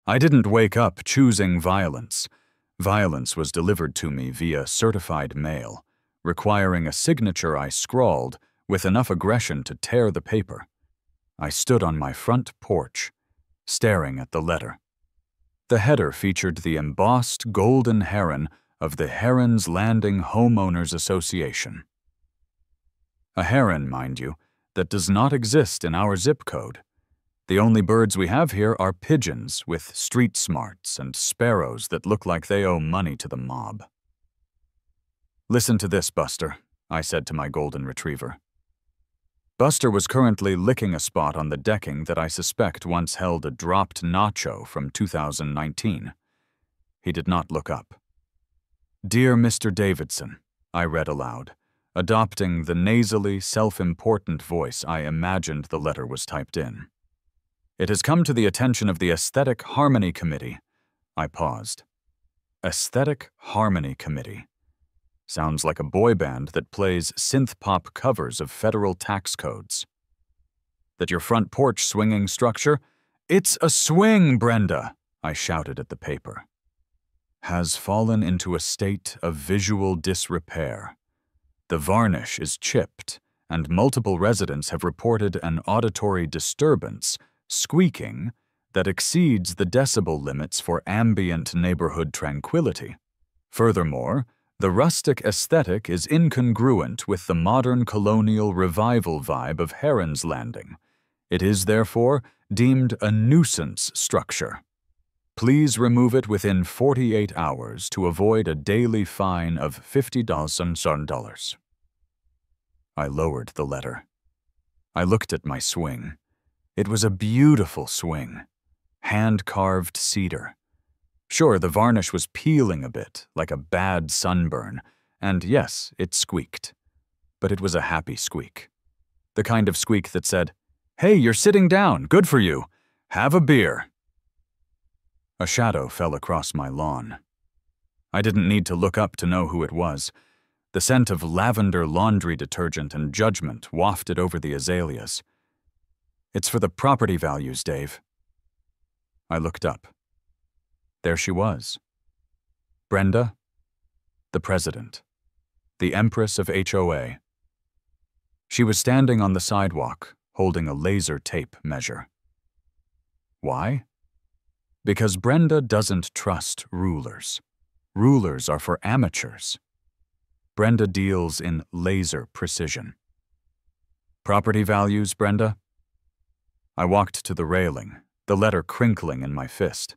I didn't wake up choosing violence. Violence was delivered to me via certified mail, requiring a signature I scrawled with enough aggression to tear the paper. I stood on my front porch, staring at the letter. The header featured the embossed golden heron of the Heron's Landing Homeowners Association. A heron, mind you, that does not exist in our zip code. The only birds we have here are pigeons with street smarts and sparrows that look like they owe money to the mob. "Listen to this, Buster," I said to my golden retriever. Buster was currently licking a spot on the decking that I suspect once held a dropped nacho from 2019. He did not look up. "Dear Mr. Davidson," I read aloud, adopting the nasally, self-important voice I imagined the letter was typed in. "It has come to the attention of the Aesthetic Harmony Committee." I paused. Aesthetic Harmony Committee. Sounds like a boy band that plays synth-pop covers of federal tax codes. "That your front porch swinging structure—" "It's a swing, Brenda!" I shouted at the paper. "Has fallen into a state of visual disrepair. The varnish is chipped, and multiple residents have reported an auditory disturbance, squeaking, that exceeds the decibel limits for ambient neighborhood tranquility. Furthermore, the rustic aesthetic is incongruent with the modern colonial revival vibe of Heron's Landing. It is, therefore, deemed a nuisance structure. Please remove it within 48 hours to avoid a daily fine of $50. I lowered the letter. I looked at my swing. It was a beautiful swing. Hand-carved cedar. Sure, the varnish was peeling a bit, like a bad sunburn, and yes, it squeaked. But it was a happy squeak. The kind of squeak that said, "Hey, you're sitting down, good for you. Have a beer." A shadow fell across my lawn. I didn't need to look up to know who it was. The scent of lavender laundry detergent and judgment wafted over the azaleas. "It's for the property values, Dave." I looked up. There she was. Brenda, the president, the empress of HOA. She was standing on the sidewalk, holding a laser tape measure. Why? Because Brenda doesn't trust rulers. Rulers are for amateurs. Brenda deals in laser precision. "Property values, Brenda?" I walked to the railing, the letter crinkling in my fist.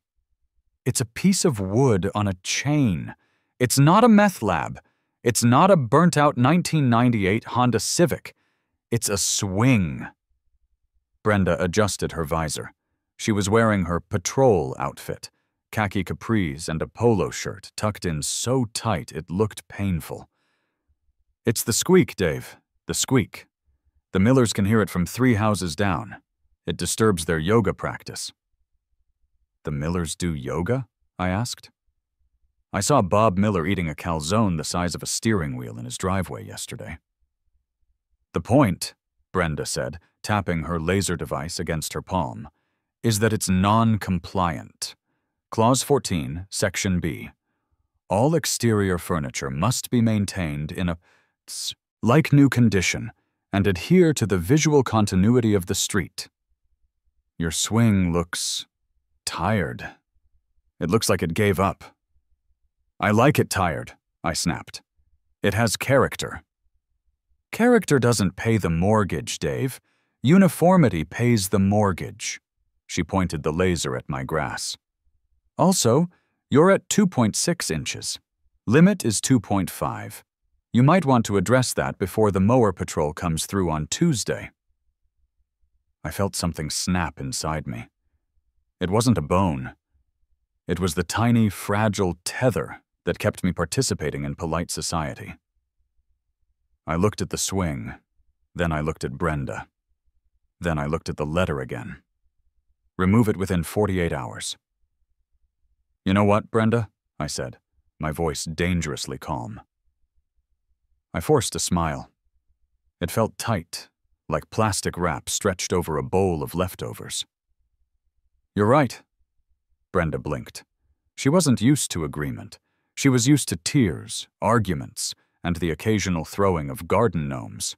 "It's a piece of wood on a chain. It's not a meth lab. It's not a burnt-out 1998 Honda Civic. It's a swing." Brenda adjusted her visor. She was wearing her patrol outfit, khaki capris and a polo shirt tucked in so tight it looked painful. "It's the squeak, Dave, the squeak. The Millers can hear it from 3 houses down. It disturbs their yoga practice." "The Millers do yoga?" I asked. I saw Bob Miller eating a calzone the size of a steering wheel in his driveway yesterday. "The point," Brenda said, tapping her laser device against her palm, "is that it's non-compliant. Clause 14, Section B. All exterior furniture must be maintained in a like new condition and adhere to the visual continuity of the street. Your swing looks tired. It looks like it gave up." "I like it tired," I snapped. "It has character." "Character doesn't pay the mortgage, Dave. Uniformity pays the mortgage." She pointed the laser at my grass. "Also, you're at 2.6 inches. Limit is 2.5. You might want to address that before the mower patrol comes through on Tuesday." I felt something snap inside me. It wasn't a bone. It was the tiny, fragile tether that kept me participating in polite society. I looked at the swing, then I looked at Brenda. Then I looked at the letter again. "Remove it within 48 hours. "You know what, Brenda?" I said, my voice dangerously calm. I forced a smile. It felt tight, like plastic wrap stretched over a bowl of leftovers. "You're right. Brenda blinked. She wasn't used to agreement. She was used to tears, arguments, and the occasional throwing of garden gnomes.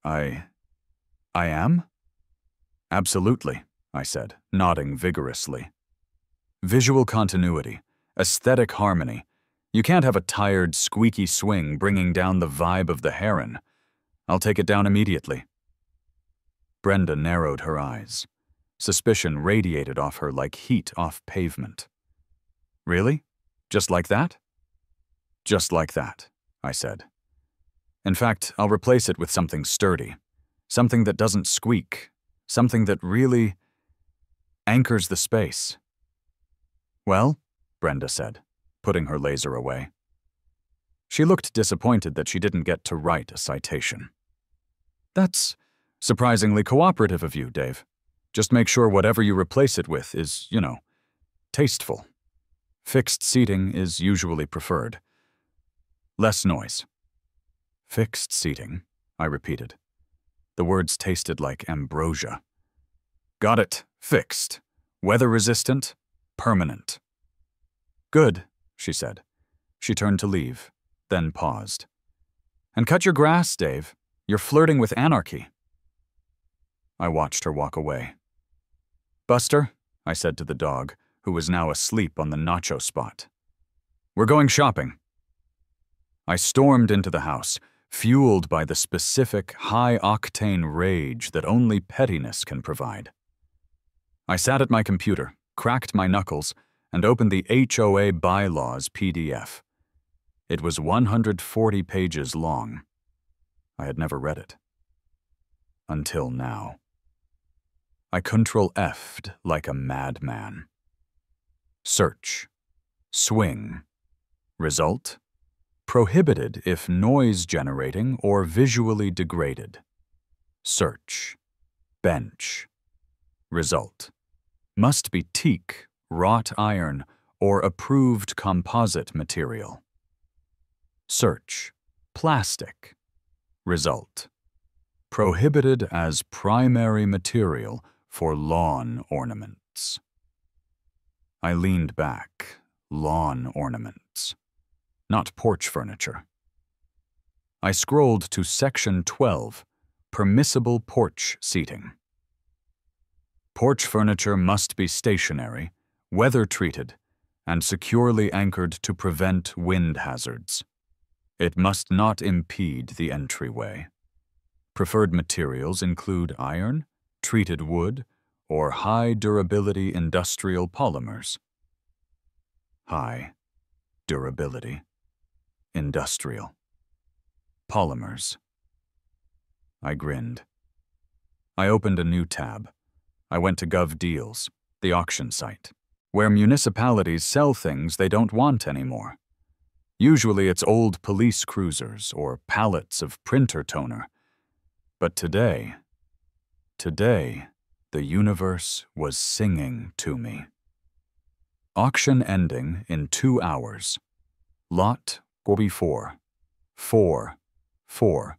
I am? Absolutely, I said, nodding vigorously. Visual continuity, aesthetic harmony. You can't have a tired, squeaky swing bringing down the vibe of the heron. I'll take it down immediately. Brenda narrowed her eyes. Suspicion radiated off her like heat off pavement. Really? Just like that? Just like that, I said. In fact, I'll replace it with something sturdy. Something that doesn't squeak. Something that really anchors the space. Well, Brenda said, putting her laser away. She looked disappointed that she didn't get to write a citation. That's surprisingly cooperative of you, Dave. Just make sure whatever you replace it with is, tasteful. Fixed seating is usually preferred. Less noise. Fixed seating, I repeated. The words tasted like ambrosia. Got it. Fixed. Weather-resistant. Permanent. Good, she said. She turned to leave, then paused. And cut your grass, Dave. You're flirting with anarchy. I watched her walk away. Buster, I said to the dog, who was now asleep on the nacho spot. We're going shopping. I stormed into the house, fueled by the specific, high-octane rage that only pettiness can provide. I sat at my computer, cracked my knuckles, and opened the HOA bylaws PDF. It was 140 pages long. I had never read it. Until now. I Control-F'd like a madman. Search. Swing. Result. Prohibited if noise-generating or visually degraded. Search. Bench. Result. Must be teak, wrought iron, or approved composite material. Search. Plastic. Result. Prohibited as primary material for lawn ornaments. I leaned back. Lawn ornaments. Not porch furniture. I scrolled to Section 12, Permissible Porch Seating. Porch furniture must be stationary, weather-treated, and securely anchored to prevent wind hazards. It must not impede the entryway. Preferred materials include iron, treated wood, or high-durability industrial polymers. High durability. Industrial. Polymers. I grinned. I opened a new tab. I went to GovDeals, the auction site, where municipalities sell things they don't want anymore. Usually it's old police cruisers or pallets of printer toner. But today, the universe was singing to me. Auction ending in 2 hours. Lot 44. 4.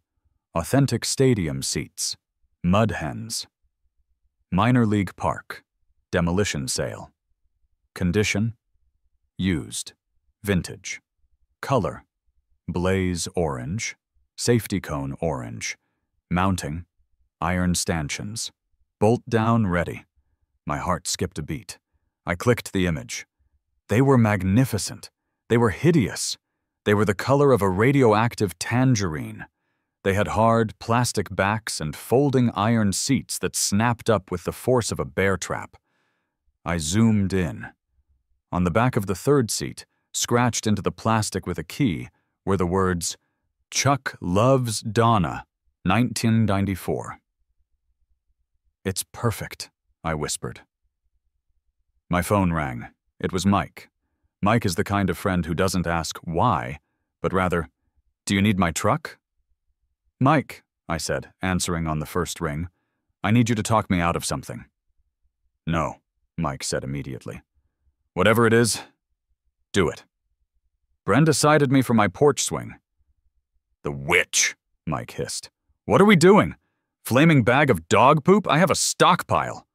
Authentic stadium seats. Mud hens. Minor league park. Demolition sale. Condition. Used. Vintage. Color. Blaze orange. Safety cone orange. Mounting. Iron stanchions. Bolt down ready. My heart skipped a beat. I clicked the image. They were magnificent. They were hideous. They were the color of a radioactive tangerine. They had hard, plastic backs and folding iron seats that snapped up with the force of a bear trap. I zoomed in. On the back of the third seat, scratched into the plastic with a key, were the words, Chuck loves Donna, 1994. It's perfect, I whispered. My phone rang. It was Mike. Mike is the kind of friend who doesn't ask why, but rather, do you need my truck? Mike, I said, answering on the first ring, I need you to talk me out of something. No, Mike said immediately. Whatever it is, do it. Brenda cited me for my porch swing. The witch, Mike hissed. What are we doing? Flaming bag of dog poop? I have a stockpile.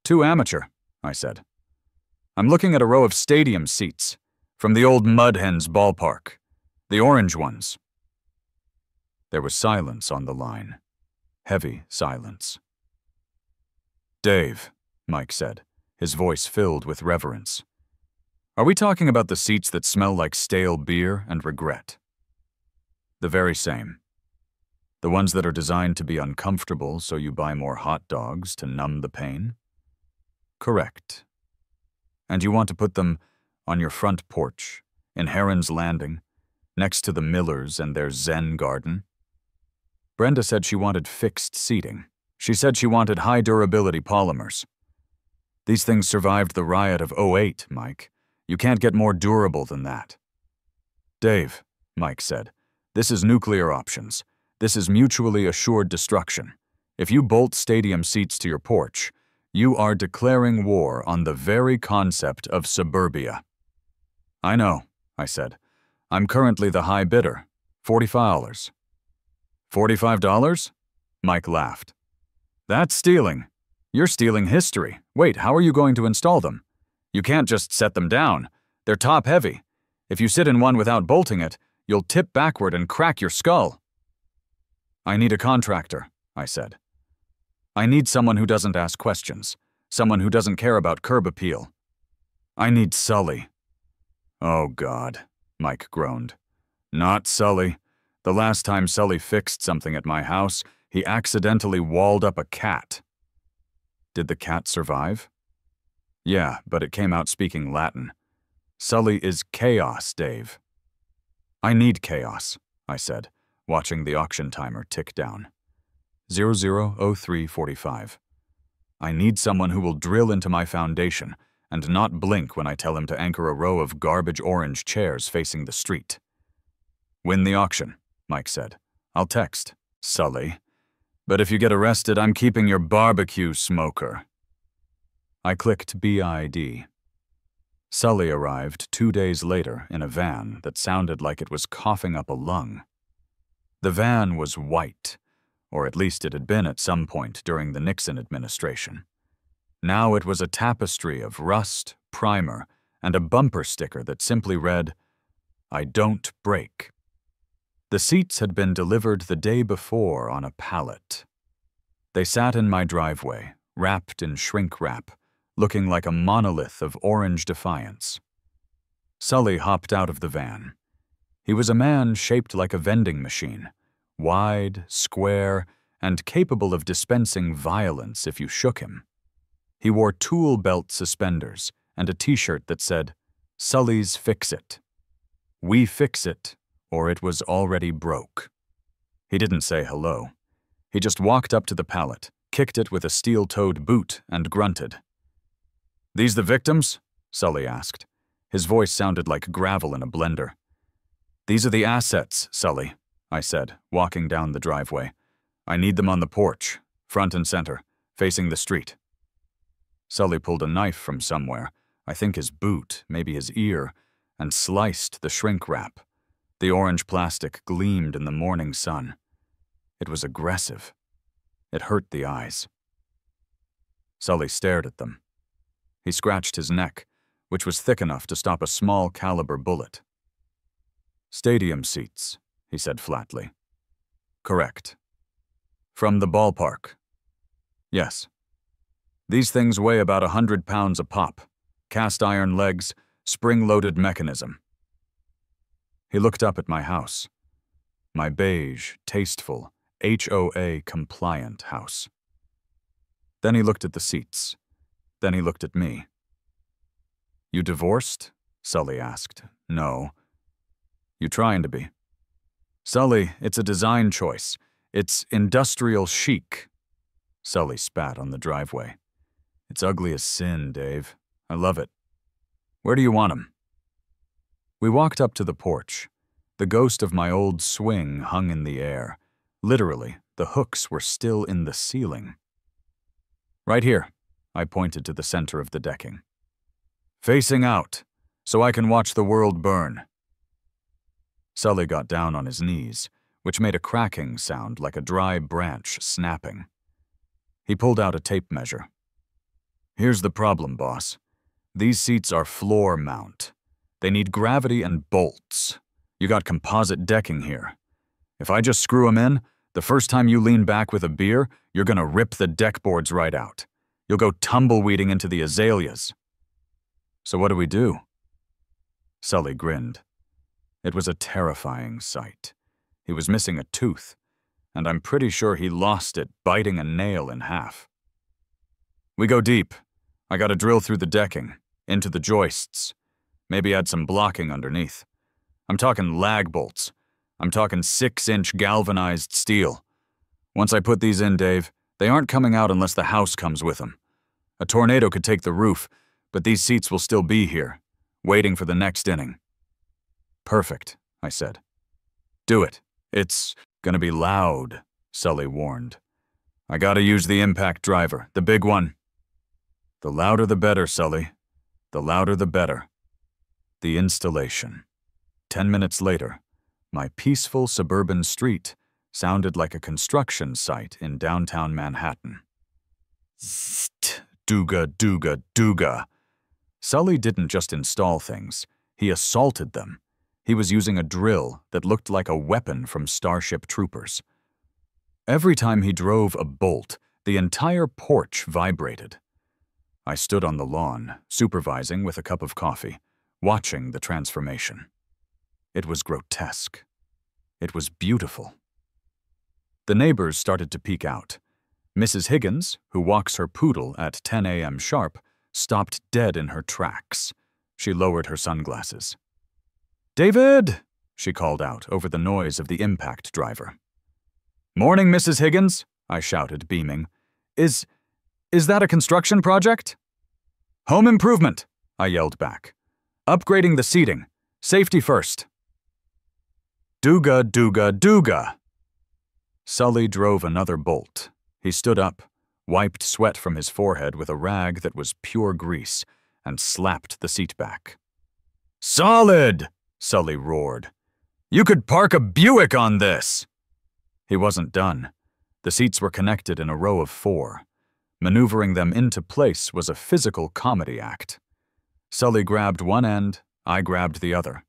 Too amateur, I said. I'm looking at a row of stadium seats from the old Mudhens ballpark. The orange ones. There was silence on the line. Heavy silence. Dave, Mike said, his voice filled with reverence. Are we talking about the seats that smell like stale beer and regret? The very same. The ones that are designed to be uncomfortable so you buy more hot dogs to numb the pain? Correct. And you want to put them on your front porch, in Heron's Landing, next to the Millers and their Zen garden? Brenda said she wanted fixed seating. She said she wanted high-durability polymers. These things survived the riot of '08, Mike. You can't get more durable than that. Dave, Mike said, this is nuclear options. This is mutually assured destruction. If you bolt stadium seats to your porch, you are declaring war on the very concept of suburbia. I know, I said. I'm currently the high bidder. $40. $45? Mike laughed. That's stealing. You're stealing history. Wait, how are you going to install them? You can't just set them down. They're top-heavy. If you sit in one without bolting it, you'll tip backward and crack your skull. I need a contractor, I said. I need someone who doesn't ask questions, someone who doesn't care about curb appeal. I need Sully. Oh, God, Mike groaned. Not Sully. The last time Sully fixed something at my house, he accidentally walled up a cat. Did the cat survive? Yeah, but it came out speaking Latin. Sully is chaos, Dave. I need chaos, I said, watching the auction timer tick down. 00:03:45. I need someone who will drill into my foundation and not blink when I tell him to anchor a row of garbage orange chairs facing the street. Win the auction, Mike said. I'll text. Sully. But if you get arrested, I'm keeping your barbecue smoker. I clicked BID. Sully arrived 2 days later in a van that sounded like it was coughing up a lung. The van was white, or at least it had been at some point during the Nixon administration. Now it was a tapestry of rust, primer, and a bumper sticker that simply read, I don't break. The seats had been delivered the day before on a pallet. They sat in my driveway, wrapped in shrink wrap, looking like a monolith of orange defiance. Sully hopped out of the van. He was a man shaped like a vending machine, wide, square, and capable of dispensing violence if you shook him. He wore tool belt suspenders and a t-shirt that said, Sully's Fix It. We fix it, or it was already broke. He didn't say hello. He just walked up to the pallet, kicked it with a steel-toed boot, and grunted. These the victims? Sully asked. His voice sounded like gravel in a blender. These are the assets, Sully, I said, walking down the driveway. I need them on the porch, front and center, facing the street. Sully pulled a knife from somewhere, I think his boot, maybe his ear, and sliced the shrink wrap. The orange plastic gleamed in the morning sun. It was aggressive. It hurt the eyes. Sully stared at them. He scratched his neck, which was thick enough to stop a small caliber bullet. Stadium seats, he said flatly. Correct. From the ballpark. Yes. These things weigh about 100 pounds a pop. Cast iron legs, spring-loaded mechanism. He looked up at my house. My beige, tasteful, HOA-compliant house. Then he looked at the seats. Then he looked at me. You divorced? Sully asked. No. You trying to be? Sully, it's a design choice. It's industrial chic. Sully spat on the driveway. It's ugly as sin, Dave. I love it. Where do you want 'em? We walked up to the porch. The ghost of my old swing hung in the air. Literally, the hooks were still in the ceiling. Right here, I pointed to the center of the decking. Facing out, so I can watch the world burn. Sully got down on his knees, which made a cracking sound like a dry branch snapping. He pulled out a tape measure. Here's the problem, boss. These seats are floor mount. They need gravity and bolts. You got composite decking here. If I just screw 'em in, the first time you lean back with a beer, you're gonna rip the deck boards right out. You'll go tumbleweeding into the azaleas. So what do we do? Sully grinned. It was a terrifying sight. He was missing a tooth, and I'm pretty sure he lost it biting a nail in half. We go deep. I gotta drill through the decking, into the joists. Maybe add some blocking underneath. I'm talking lag bolts. I'm talking 6-inch galvanized steel. Once I put these in, Dave, they aren't coming out unless the house comes with them. A tornado could take the roof, but these seats will still be here, waiting for the next inning. Perfect, I said. Do it. It's gonna be loud, Sully warned. I gotta use the impact driver, the big one. The louder the better, Sully. The louder the better. The installation. 10 minutes later, my peaceful suburban street sounded like a construction site in downtown Manhattan. Zzzt, dooga, dooga, dooga. Sully didn't just install things, he assaulted them. He was using a drill that looked like a weapon from Starship Troopers. Every time he drove a bolt, the entire porch vibrated. I stood on the lawn, supervising with a cup of coffee, watching the transformation. It was grotesque. It was beautiful. The neighbors started to peek out. Mrs. Higgins, who walks her poodle at 10 a.m. sharp, stopped dead in her tracks. She lowered her sunglasses. "David!" she called out over the noise of the impact driver. "Morning, Mrs. Higgins," I shouted, beaming. Is that a construction project?" "Home improvement," I yelled back. "Upgrading the seating. Safety first." Dooga, dooga, dooga. Sully drove another bolt. He stood up, wiped sweat from his forehead with a rag that was pure grease, and slapped the seat back. "Solid!" Sully roared. "You could park a Buick on this!" He wasn't done. The seats were connected in a row of 4. Maneuvering them into place was a physical comedy act. Sully grabbed one end, I grabbed the other.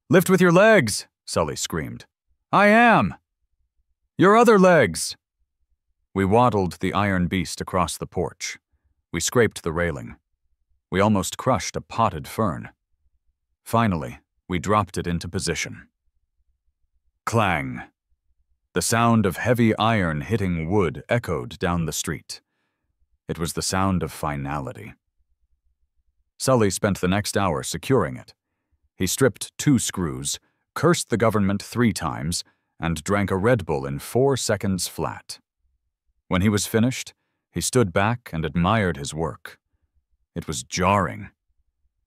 "Lift with your legs!" Sully screamed. "I am!" "Your other legs!" We waddled the iron beast across the porch. We scraped the railing. We almost crushed a potted fern. Finally, we dropped it into position. Clang! The sound of heavy iron hitting wood echoed down the street. It was the sound of finality. Sully spent the next hour securing it. He stripped 2 screws, cursed the government 3 times, and drank a Red Bull in 4 seconds flat. When he was finished, he stood back and admired his work. It was jarring.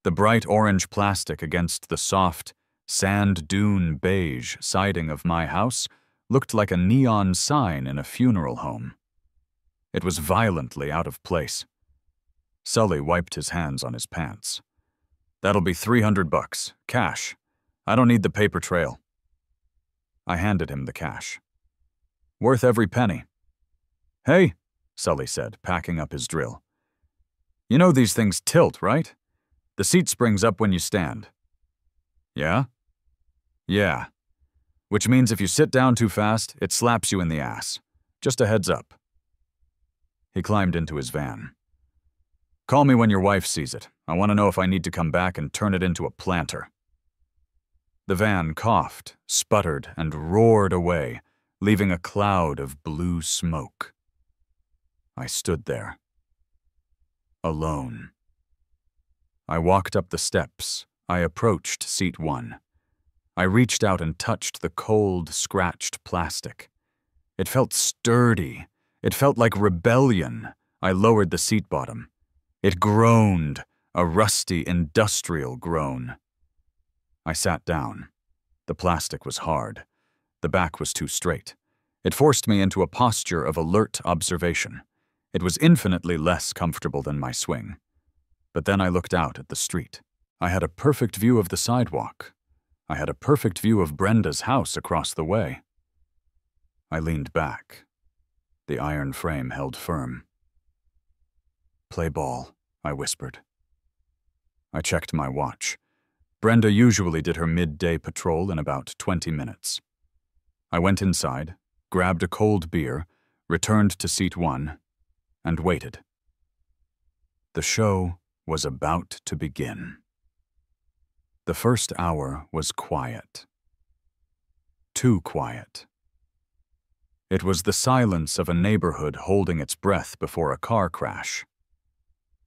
The bright orange plastic against the soft, sand dune beige siding of my house looked like a neon sign in a funeral home. It was violently out of place. Sully wiped his hands on his pants. "That'll be $300, cash. I don't need the paper trail." I handed him the cash. "Worth every penny." "Hey," Sully said, packing up his drill. "You know these things tilt, right? The seat springs up when you stand." "Yeah?" "Yeah. Which means if you sit down too fast, it slaps you in the ass. Just a heads up." He climbed into his van. "Call me when your wife sees it. I want to know if I need to come back and turn it into a planter." The van coughed, sputtered, and roared away, leaving a cloud of blue smoke. I stood there. Alone. I walked up the steps. I approached seat 1. I reached out and touched the cold, scratched plastic. It felt sturdy. It felt like rebellion. I lowered the seat bottom. It groaned, a rusty, industrial groan. I sat down. The plastic was hard. The back was too straight. It forced me into a posture of alert observation. It was infinitely less comfortable than my swing. But then I looked out at the street. I had a perfect view of the sidewalk. I had a perfect view of Brenda's house across the way. I leaned back. The iron frame held firm. "Play ball," I whispered. I checked my watch. Brenda usually did her midday patrol in about 20 minutes. I went inside, grabbed a cold beer, returned to seat 1, and waited. The show was about to begin. The first hour was quiet. Too quiet. It was the silence of a neighborhood holding its breath before a car crash.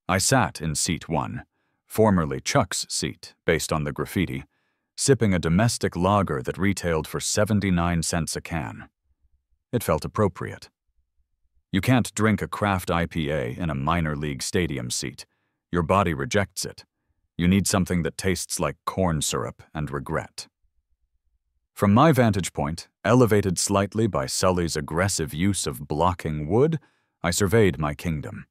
I sat in seat 1, formerly Chuck's seat, based on the graffiti, sipping a domestic lager that retailed for 79 cents a can. It felt appropriate. You can't drink a craft IPA in a minor league stadium seat. Your body rejects it. You need something that tastes like corn syrup and regret. From my vantage point, elevated slightly by Sully's aggressive use of blocking wood, I surveyed my kingdom.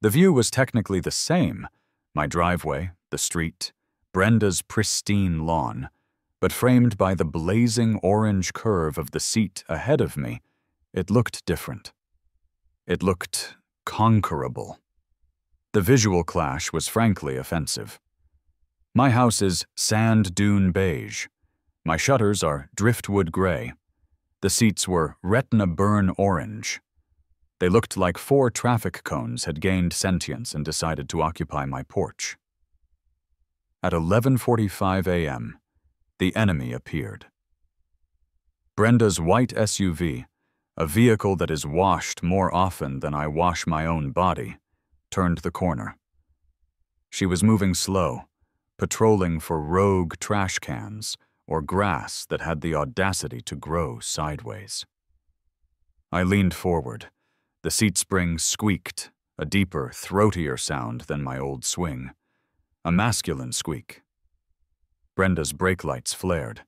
The view was technically the same: my driveway, the street, Brenda's pristine lawn, but framed by the blazing orange curve of the seat ahead of me, it looked different. It looked conquerable. The visual clash was frankly offensive. My house is sand dune beige. My shutters are driftwood gray. The seats were retina burn orange. They looked like 4 traffic cones had gained sentience and decided to occupy my porch. At 11:45 a.m., the enemy appeared. Brenda's white SUV, a vehicle that is washed more often than I wash my own body, turned the corner. She was moving slow, patrolling for rogue trash cans or grass that had the audacity to grow sideways. I leaned forward. The seat spring squeaked, a deeper, throatier sound than my old swing. A masculine squeak. Brenda's brake lights flared.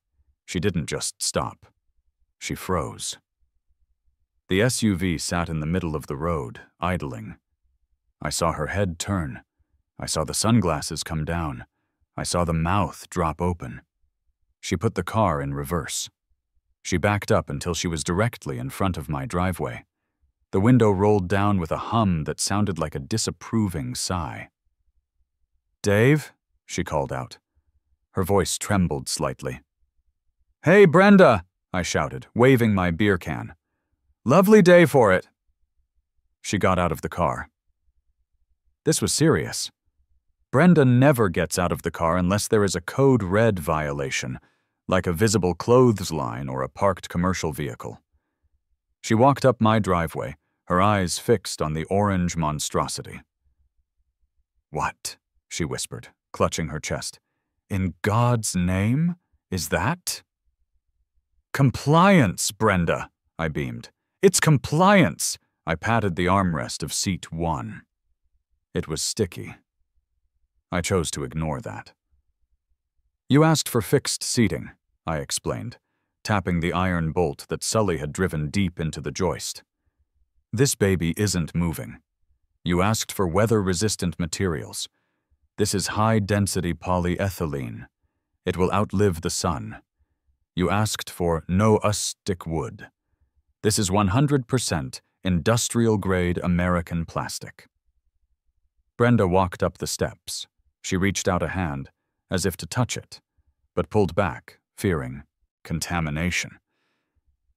She didn't just stop. She froze. The SUV sat in the middle of the road, idling. I saw her head turn. I saw the sunglasses come down. I saw the mouth drop open. She put the car in reverse. She backed up until she was directly in front of my driveway. The window rolled down with a hum that sounded like a disapproving sigh. "Dave?" she called out. Her voice trembled slightly. "Hey, Brenda!" I shouted, waving my beer can. "Lovely day for it." She got out of the car. This was serious. Brenda never gets out of the car unless there is a code red violation, like a visible clothesline or a parked commercial vehicle. She walked up my driveway, her eyes fixed on the orange monstrosity. "What?" she whispered, clutching her chest. "In God's name? Is that?" "Compliance, Brenda," I beamed. "It's compliance." I patted the armrest of seat 1. It was sticky. I chose to ignore that. "You asked for fixed seating," I explained, tapping the iron bolt that Sully had driven deep into the joist. "This baby isn't moving. You asked for weather-resistant materials. This is high-density polyethylene. It will outlive the sun. You asked for no-stick wood. This is 100% industrial-grade American plastic." Brenda walked up the steps. She reached out a hand, as if to touch it, but pulled back, fearing contamination.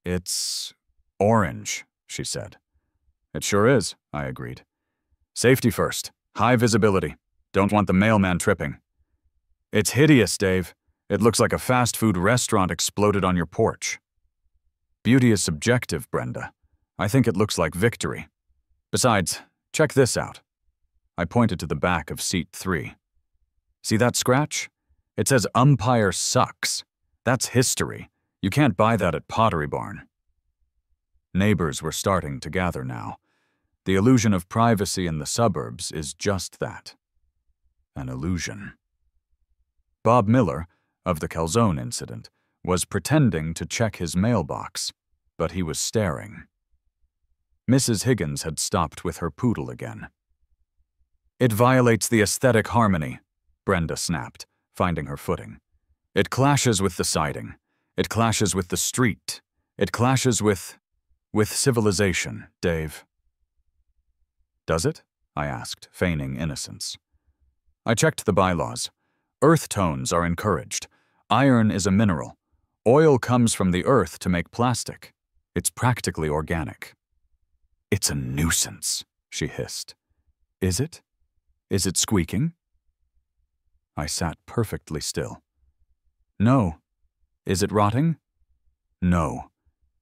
"It's orange," she said. "It sure is," I agreed. "Safety first. High visibility. Don't want the mailman tripping." "It's hideous, Dave. It looks like a fast food restaurant exploded on your porch." "Beauty is subjective, Brenda. I think it looks like victory. Besides, check this out." I pointed to the back of seat 3. "See that scratch? It says umpire sucks. That's history. You can't buy that at Pottery Barn." Neighbors were starting to gather now. The illusion of privacy in the suburbs is just that. An illusion. Bob Miller, of the calzone incident, was pretending to check his mailbox, but he was staring. Mrs. Higgins had stopped with her poodle again. "It violates the aesthetic harmony," Brenda snapped, finding her footing. "It clashes with the siding. It clashes with the street. It clashes with civilization, Dave." "Does it?" I asked, feigning innocence. I checked the bylaws. Earth tones are encouraged. Iron is a mineral. Oil comes from the earth to make plastic. It's practically organic. It's a nuisance, she hissed. Is it? Is it squeaking? I sat perfectly still. No. Is it rotting? No.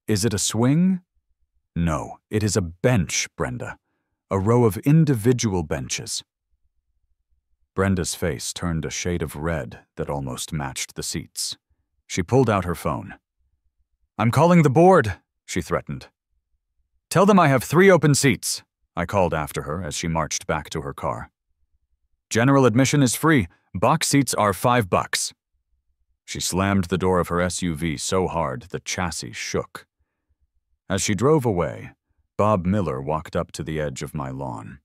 Is it a swing? No. It is a bench, Brenda. A row of individual benches. Brenda's face turned a shade of red that almost matched the seats. She pulled out her phone. I'm calling the board, she threatened. Tell them I have 3 open seats, I called after her as she marched back to her car. General admission is free. Box seats are $5. She slammed the door of her SUV so hard the chassis shook. As she drove away, Bob Miller walked up to the edge of my lawn.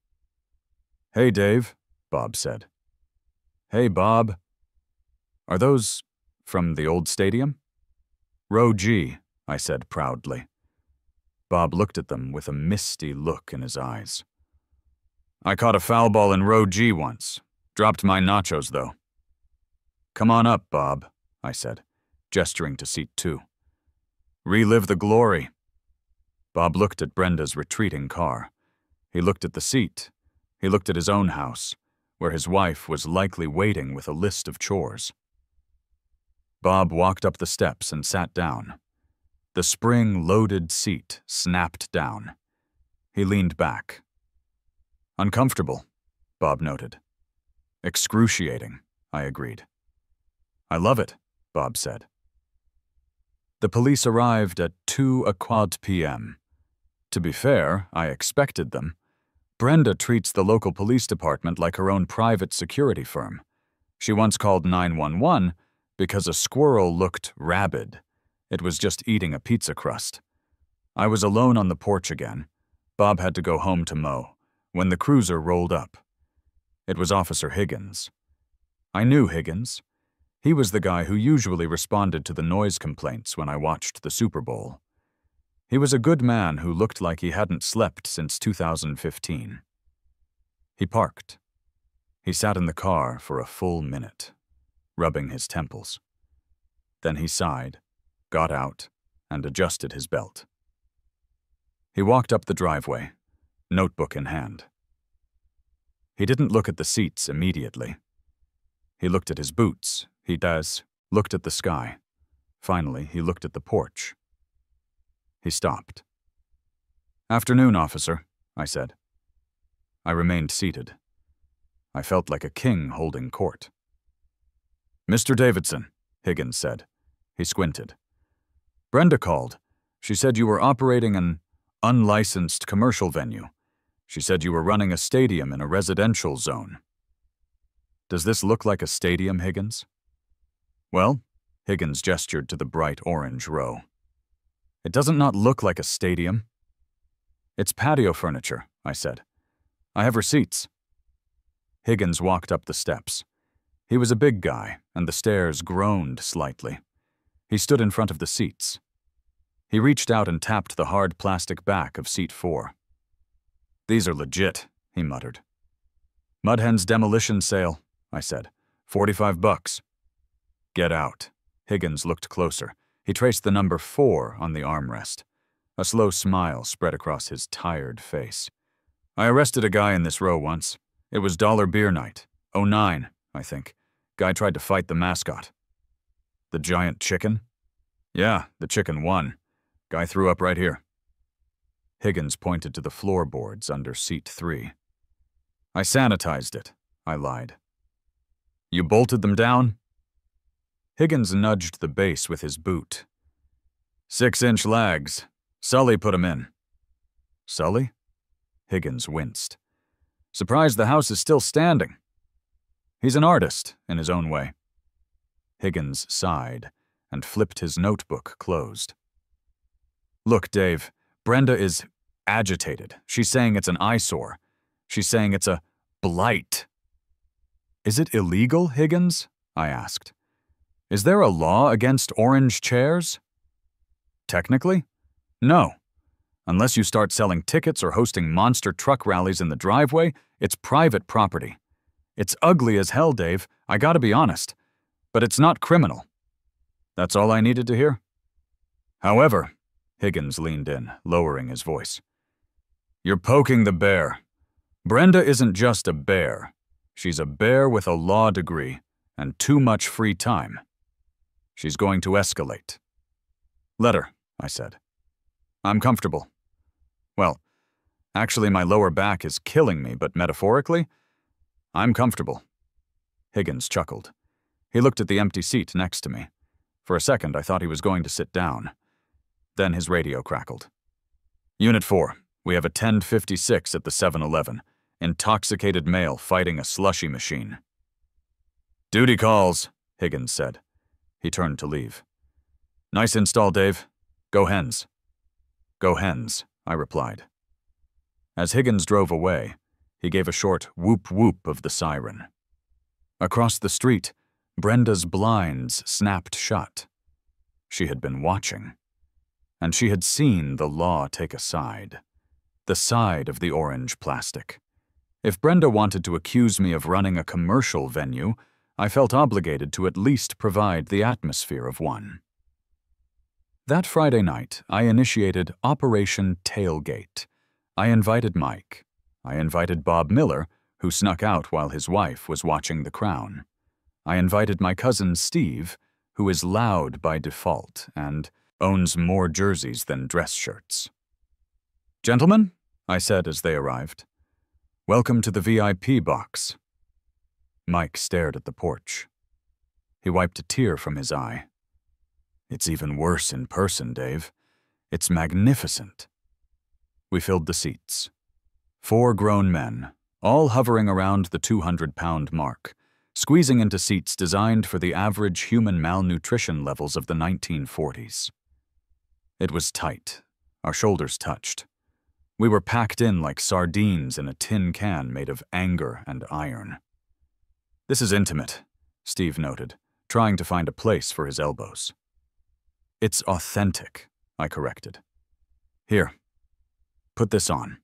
Hey, Dave, Bob said. Hey, Bob. Are those from the old stadium? Row G, I said proudly. Bob looked at them with a misty look in his eyes. I caught a foul ball in row G once. Dropped my nachos, though. Come on up, Bob, I said, gesturing to seat 2. Relive the glory. Bob looked at Brenda's retreating car. He looked at the seat. He looked at his own house, where his wife was likely waiting with a list of chores. Bob walked up the steps and sat down. The spring-loaded seat snapped down. He leaned back. Uncomfortable, Bob noted. Excruciating, I agreed. I love it, Bob said. The police arrived at 2:15 p.m. To be fair, I expected them. Brenda treats the local police department like her own private security firm. She once called 911 because a squirrel looked rabid. It was just eating a pizza crust. I was alone on the porch again. Bob had to go home to mow, when the cruiser rolled up. It was Officer Higgins. I knew Higgins. He was the guy who usually responded to the noise complaints when I watched the Super Bowl. He was a good man who looked like he hadn't slept since 2015. He parked. He sat in the car for a full minute, rubbing his temples. Then he sighed, got out, and adjusted his belt. He walked up the driveway, notebook in hand. He didn't look at the seats immediately. He looked at his boots. He looked at the sky. Finally, he looked at the porch. He stopped. Afternoon, officer, I said. I remained seated. I felt like a king holding court. Mr. Davidson, Higgins said. He squinted. Brenda called. She said you were operating an unlicensed commercial venue. She said you were running a stadium in a residential zone. Does this look like a stadium, Higgins? Well, Higgins gestured to the bright orange row. It doesn't not look like a stadium. It's patio furniture, I said. I have receipts. Higgins walked up the steps. He was a big guy, and the stairs groaned slightly. He stood in front of the seats. He reached out and tapped the hard plastic back of seat 4. These are legit, he muttered. Mudhen's demolition sale, I said. $45. Get out. Higgins looked closer. He traced the number 4 on the armrest. A slow smile spread across his tired face. I arrested a guy in this row once. It was dollar beer night. 09, I think. Guy tried to fight the mascot. The giant chicken? Yeah, the chicken won. Guy threw up right here. Higgins pointed to the floorboards under seat 3. I sanitized it, I lied. You bolted them down? Higgins nudged the base with his boot. 6-inch lags. Sully put 'em in. Sully? Higgins winced. Surprised the house is still standing. He's an artist, in his own way. Higgins sighed and flipped his notebook closed. Look, Dave, Brenda is agitated. She's saying it's an eyesore. She's saying it's a blight. Is it illegal, Higgins? I asked. Is there a law against orange chairs? Technically, no. Unless you start selling tickets or hosting monster truck rallies in the driveway, it's private property. It's ugly as hell, Dave. I gotta be honest. But it's not criminal. That's all I needed to hear? However, Higgins leaned in, lowering his voice. You're poking the bear. Brenda isn't just a bear. She's a bear with a law degree and too much free time. She's going to escalate. Let her, I said. I'm comfortable. Well, actually my lower back is killing me, but metaphorically, I'm comfortable. Higgins chuckled. He looked at the empty seat next to me. For a second, I thought he was going to sit down. Then his radio crackled. Unit 4, we have a 1056 at the 7-Eleven. Intoxicated male fighting a slushy machine. Duty calls, Higgins said. He turned to leave. Nice install, Dave. Go Hens. Go Hens, I replied. As Higgins drove away, he gave a short whoop-whoop of the siren. Across the street, Brenda's blinds snapped shut. She had been watching, and she had seen the law take a side. The side of the orange plastic. If Brenda wanted to accuse me of running a commercial venue, I felt obligated to at least provide the atmosphere of one. That Friday night, I initiated Operation Tailgate. I invited Mike. I invited Bob Miller, who snuck out while his wife was watching The Crown. I invited my cousin Steve, who is loud by default and owns more jerseys than dress shirts. Gentlemen, I said as they arrived, welcome to the VIP box. Mike stared at the porch. He wiped a tear from his eye. It's even worse in person, Dave. It's magnificent. We filled the seats. 4 grown men, all hovering around the 200-pound mark, squeezing into seats designed for the average human malnutrition levels of the 1940s. It was tight. Our shoulders touched. We were packed in like sardines in a tin can made of anger and iron. This is intimate, Steve noted, trying to find a place for his elbows. It's authentic, I corrected. Here, put this on.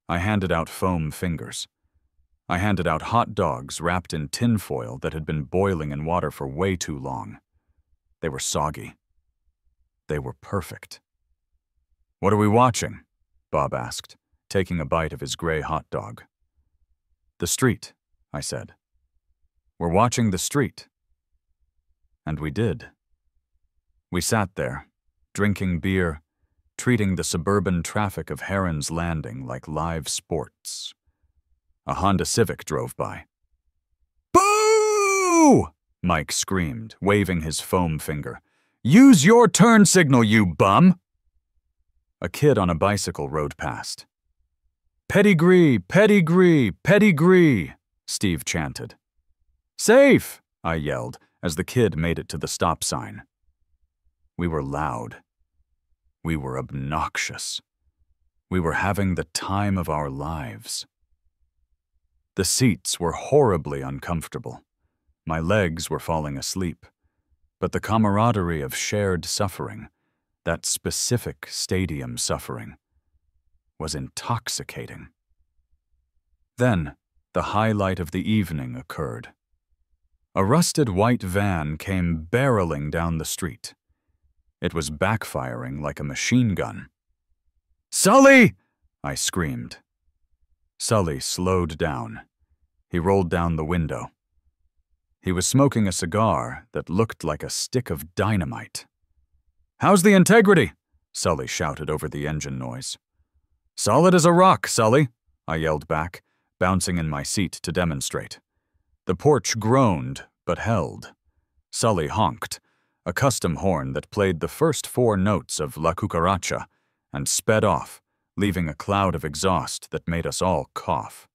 I handed out foam fingers. I handed out hot dogs wrapped in tinfoil that had been boiling in water for way too long. They were soggy. They were perfect. What are we watching? Bob asked, taking a bite of his gray hot dog. The street, I said. We're watching the street. And we did. We sat there, drinking beer, treating the suburban traffic of Heron's Landing like live sports. A Honda Civic drove by. Boo! Mike screamed, waving his foam finger. Use your turn signal, you bum! A kid on a bicycle rode past. Pedigree, pedigree, pedigree, Steve chanted. Safe, I yelled as the kid made it to the stop sign. We were loud. We were obnoxious. We were having the time of our lives. The seats were horribly uncomfortable. My legs were falling asleep. But the camaraderie of shared suffering, that specific stadium suffering, was intoxicating. Then, the highlight of the evening occurred. A rusted white van came barreling down the street. It was backfiring like a machine gun. Sully! I screamed. Sully slowed down. He rolled down the window. He was smoking a cigar that looked like a stick of dynamite. How's the integrity? Sully shouted over the engine noise. Solid as a rock, Sully, I yelled back, bouncing in my seat to demonstrate. The porch groaned, but held. Sully honked, a custom horn that played the first 4 notes of La Cucaracha, and sped off, leaving a cloud of exhaust that made us all cough.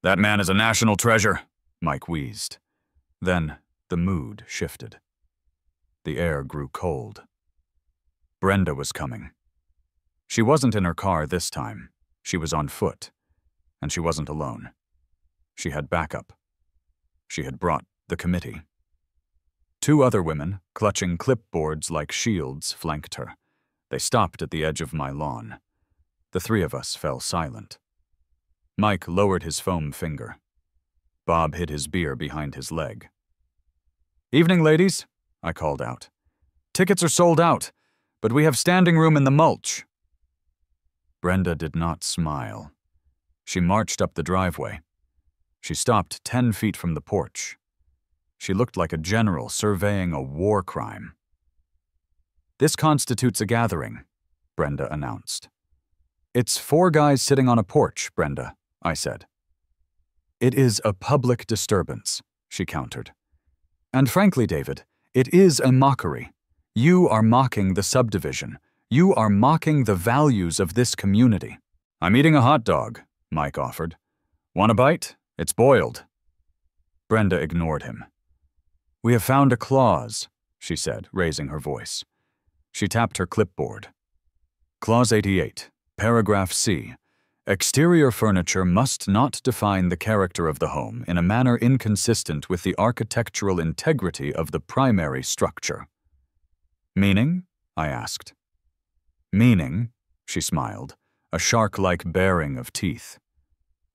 That man is a national treasure, Mike wheezed. Then the mood shifted. The air grew cold. Brenda was coming. She wasn't in her car this time. She was on foot. And she wasn't alone. She had backup. She had brought the committee. 2 other women, clutching clipboards like shields, flanked her. They stopped at the edge of my lawn. The 3 of us fell silent. Mike lowered his foam finger. Bob hid his beer behind his leg. "Evening, ladies," I called out. "Tickets are sold out, but we have standing room in the mulch." Brenda did not smile. She marched up the driveway. She stopped 10 feet from the porch. She looked like a general surveying a war crime. "This constitutes a gathering," Brenda announced. "It's 4 guys sitting on a porch, Brenda," I said. "It is a public disturbance," she countered. "And frankly, David, it is a mockery. You are mocking the subdivision. You are mocking the values of this community." "I'm eating a hot dog," Mike offered. "Want a bite? It's boiled." Brenda ignored him. "We have found a clause," she said, raising her voice. She tapped her clipboard. "Clause 88, paragraph C. Exterior furniture must not define the character of the home in a manner inconsistent with the architectural integrity of the primary structure." "Meaning?" I asked. "Meaning," she smiled, a shark-like baring of teeth.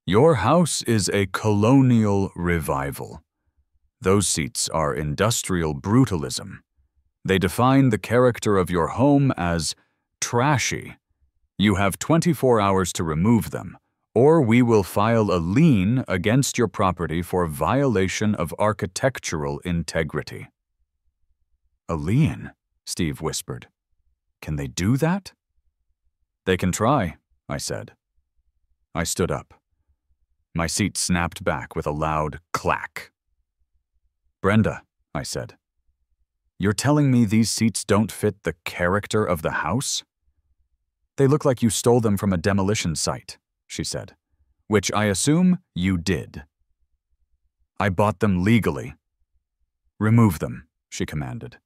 "Your house is a colonial revival. Those seats are industrial brutalism. They define the character of your home as trashy. You have 24 hours to remove them, or we will file a lien against your property for violation of architectural integrity." "A lien?" Steve whispered. "Can they do that?" "They can try," I said. I stood up. My seat snapped back with a loud clack. "Brenda," I said, "you're telling me these seats don't fit the character of the house?" "They look like you stole them from a demolition site," she said, "which I assume you did." "I bought them legally." "Remove them," she commanded.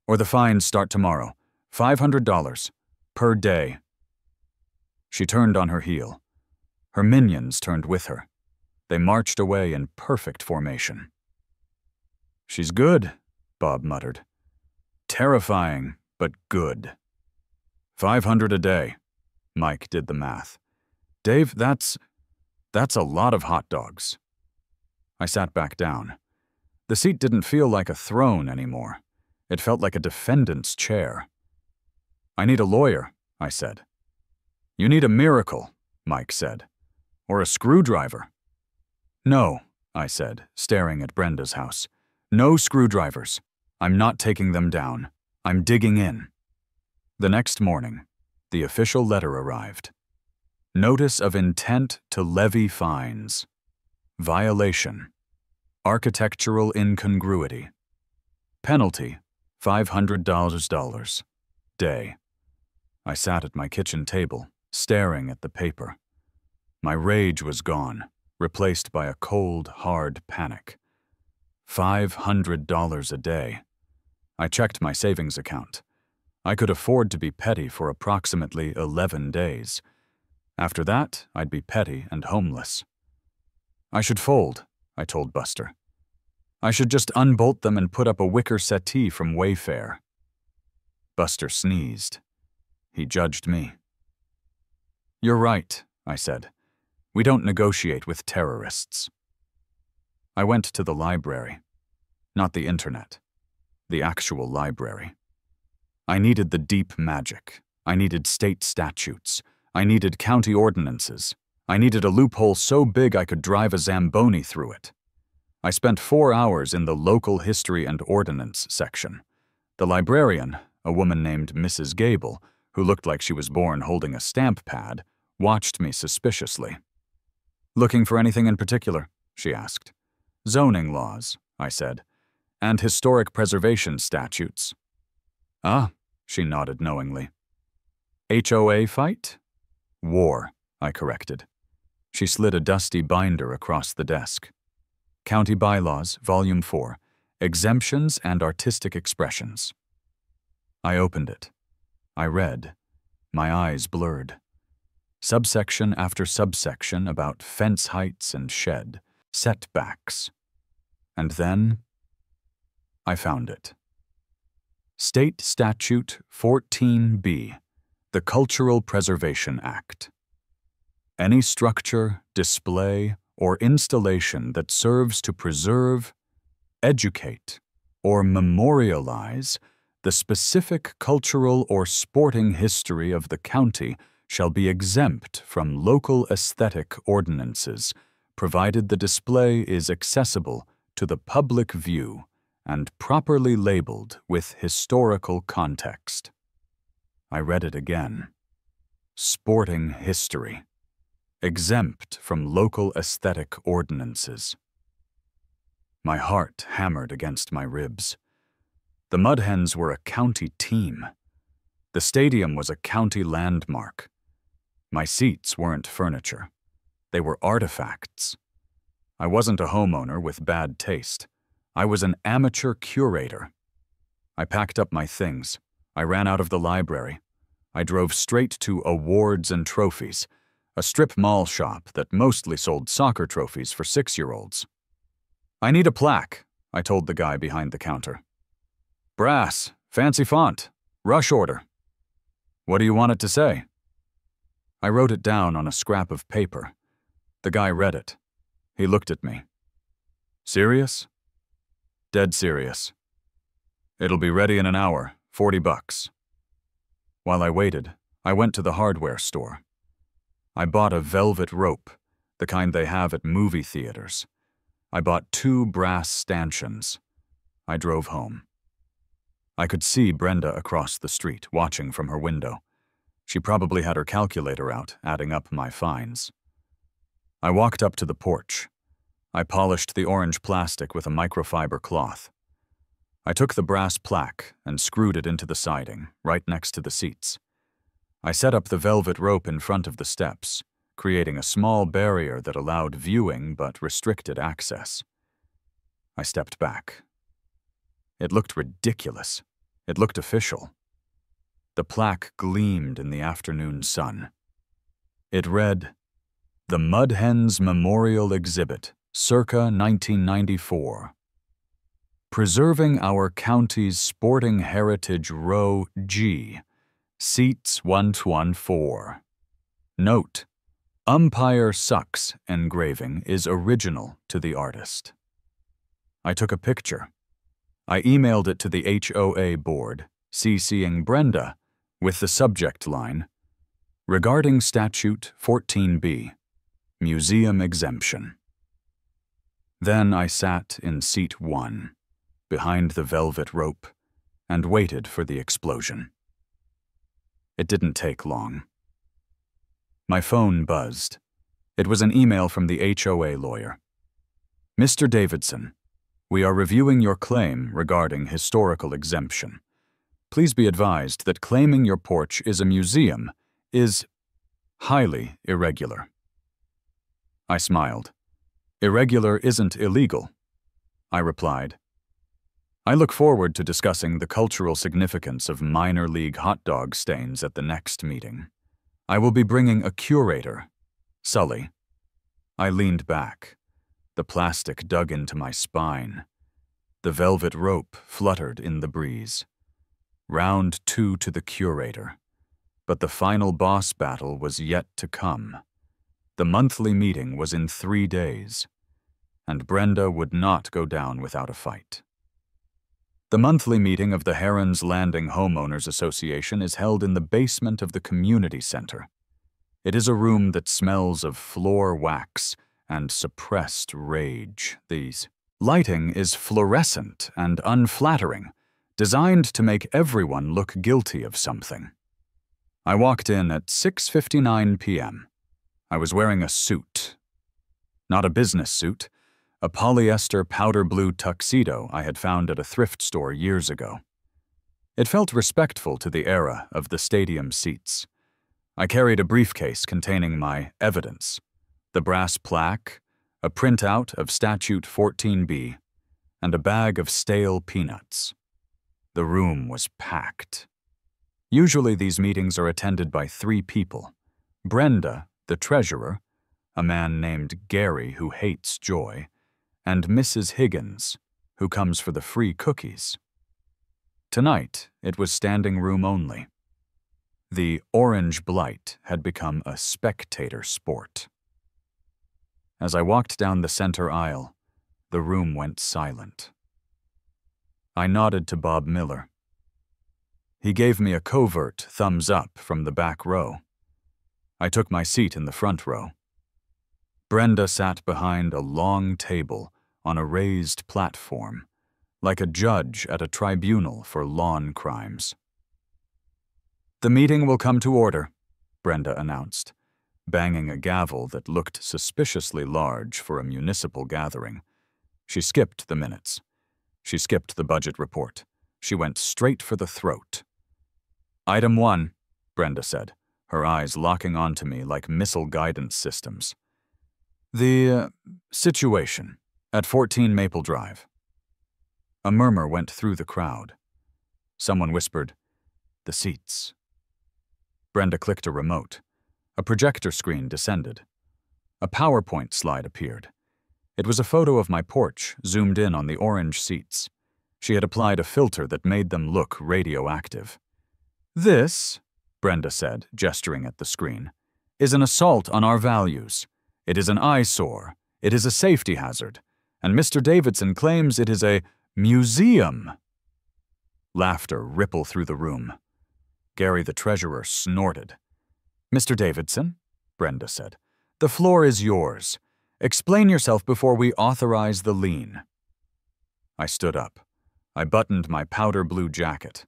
"Or the fines start tomorrow. $500 per day." She turned on her heel. Her minions turned with her. They marched away in perfect formation. "She's good," Bob muttered. "Terrifying, but good." 500 a day. Mike did the math. "Dave, that's a lot of hot dogs." I sat back down. The seat didn't feel like a throne anymore. It felt like a defendant's chair. "I need a lawyer," I said. "You need a miracle," Mike said. "Or a screwdriver." "No," I said, staring at Brenda's house. "No screwdrivers. I'm not taking them down. I'm digging in." The next morning, the official letter arrived. Notice of intent to levy fines. Violation. Architectural incongruity. Penalty, $500. Day. I sat at my kitchen table, staring at the paper. My rage was gone, replaced by a cold, hard panic. $500 a day. I checked my savings account. I could afford to be petty for approximately 11 days. After that, I'd be petty and homeless. "I should fold," I told Buster. "I should just unbolt them and put up a wicker settee from Wayfair." Buster sneezed. He judged me. "You're right," I said. "We don't negotiate with terrorists." I went to the library. Not the internet. The actual library. I needed the deep magic. I needed state statutes. I needed county ordinances. I needed a loophole so big I could drive a Zamboni through it. I spent 4 hours in the local history and ordinance section. The librarian, a woman named Mrs. Gable, who looked like she was born holding a stamp pad, watched me suspiciously. "Looking for anything in particular?" she asked. "Zoning laws," I said, "and historic preservation statutes." "Ah," she nodded knowingly. "HOA fight?" "War," I corrected. She slid a dusty binder across the desk. "County Bylaws, Volume 4, Exemptions and Artistic Expressions." I opened it. I read. My eyes blurred. Subsection after subsection about fence heights and shed, setbacks. And then I found it. State Statute 14B, the Cultural Preservation Act. Any structure, display, or installation that serves to preserve, educate, or memorialize the specific cultural or sporting history of the county shall be exempt from local aesthetic ordinances, provided the display is accessible to the public view and properly labeled with historical context. I read it again. Sporting history. Exempt from local aesthetic ordinances. My heart hammered against my ribs. The Mud Hens were a county team. The stadium was a county landmark. My seats weren't furniture. They were artifacts. I wasn't a homeowner with bad taste. I was an amateur curator. I packed up my things. I ran out of the library. I drove straight to Awards and Trophies, a strip mall shop that mostly sold soccer trophies for 6-year-olds. I need a plaque, I told the guy behind the counter. Brass, fancy font, rush order. What do you want it to say? I wrote it down on a scrap of paper. The guy read it. He looked at me. Serious? Dead serious. It'll be ready in an hour, $40. While I waited, I went to the hardware store. I bought a velvet rope, the kind they have at movie theaters. I bought 2 brass stanchions. I drove home. I could see Brenda across the street, watching from her window. She probably had her calculator out, adding up my fines. I walked up to the porch. I polished the orange plastic with a microfiber cloth. I took the brass plaque and screwed it into the siding, right next to the seats. I set up the velvet rope in front of the steps, creating a small barrier that allowed viewing but restricted access. I stepped back. It looked ridiculous. It looked official. The plaque gleamed in the afternoon sun. It read, "The Mud Hens Memorial Exhibit, circa 1994. Preserving our county's sporting heritage, Row G, seats 114. Note, Umpire Sucks engraving is original to the artist." I took a picture. I emailed it to the HOA board, CCing Brenda, with the subject line, "Regarding Statute 14B, Museum Exemption." Then I sat in seat 1, behind the velvet rope, and waited for the explosion. It didn't take long. My phone buzzed. It was an email from the HOA lawyer. "Mr. Davidson, we are reviewing your claim regarding historical exemption. Please be advised that claiming your porch is a museum is highly irregular." I smiled. "Irregular isn't illegal," I replied. "I look forward to discussing the cultural significance of minor league hot dog stains at the next meeting. I will be bringing a curator, Sully." I leaned back. The plastic dug into my spine. The velvet rope fluttered in the breeze. Round 2 to the curator. But the final boss battle was yet to come. The monthly meeting was in 3 days, and Brenda would not go down without a fight. The monthly meeting of the Herons Landing Homeowners Association is held in the basement of the community center. It is a room that smells of floor wax and suppressed rage. The lighting is fluorescent and unflattering, designed to make everyone look guilty of something. I walked in at 6:59 p.m. I was wearing a suit. Not a business suit, a polyester powder blue tuxedo I had found at a thrift store years ago. It felt respectful to the era of the stadium seats. I carried a briefcase containing my evidence, the brass plaque, a printout of Statute 14B, and a bag of stale peanuts. The room was packed. Usually these meetings are attended by 3 people: Brenda, the treasurer, a man named Gary who hates joy, and Mrs. Higgins, who comes for the free cookies. Tonight, it was standing room only. The orange blight had become a spectator sport. As I walked down the center aisle, the room went silent. I nodded to Bob Miller. He gave me a covert thumbs up from the back row. I took my seat in the front row. Brenda sat behind a long table on a raised platform, like a judge at a tribunal for lawn crimes. "The meeting will come to order," Brenda announced, banging a gavel that looked suspiciously large for a municipal gathering. She skipped the minutes. She skipped the budget report. She went straight for the throat. "Item 1, Brenda said, her eyes locking onto me like missile guidance systems. "The situation at 14 Maple Drive." A murmur went through the crowd. Someone whispered, "The seats." Brenda clicked a remote. A projector screen descended. A PowerPoint slide appeared. It was a photo of my porch zoomed in on the orange seats. She had applied a filter that made them look radioactive. "This," Brenda said, gesturing at the screen, "is an assault on our values. It is an eyesore. It is a safety hazard. And Mr. Davidson claims it is a museum." Laughter rippled through the room. Gary the treasurer snorted. "Mr. Davidson," Brenda said, "the floor is yours. Explain yourself before we authorize the lien." I stood up. I buttoned my powder blue jacket.